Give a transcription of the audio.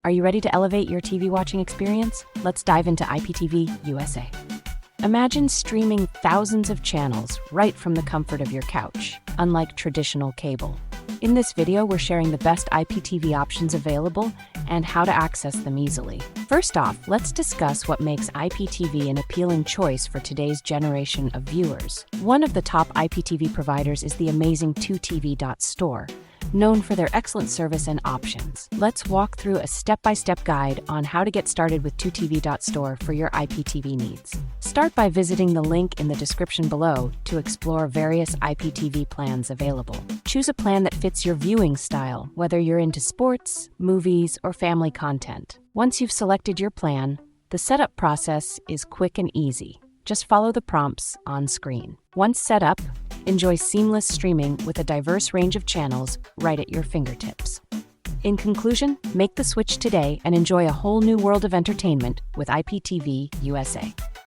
Are you ready to elevate your TV watching experience? Let's dive into IPTV USA. Imagine streaming thousands of channels right from the comfort of your couch, unlike traditional cable. In this video, we're sharing the best IPTV options available and how to access them easily. First off, let's discuss what makes IPTV an appealing choice for today's generation of viewers. One of the top IPTV providers is the amazing 2TV.store, known for their excellent service and options. Let's walk through a step-by-step guide on how to get started with 2TV.store for your IPTV needs. Start by visiting the link in the description below to explore various IPTV plans available. Choose a plan that fits your viewing style, whether you're into sports, movies, or family content. Once you've selected your plan, the setup process is quick and easy. Just follow the prompts on screen. Once set up, enjoy seamless streaming with a diverse range of channels right at your fingertips. In conclusion, make the switch today and enjoy a whole new world of entertainment with IPTV USA.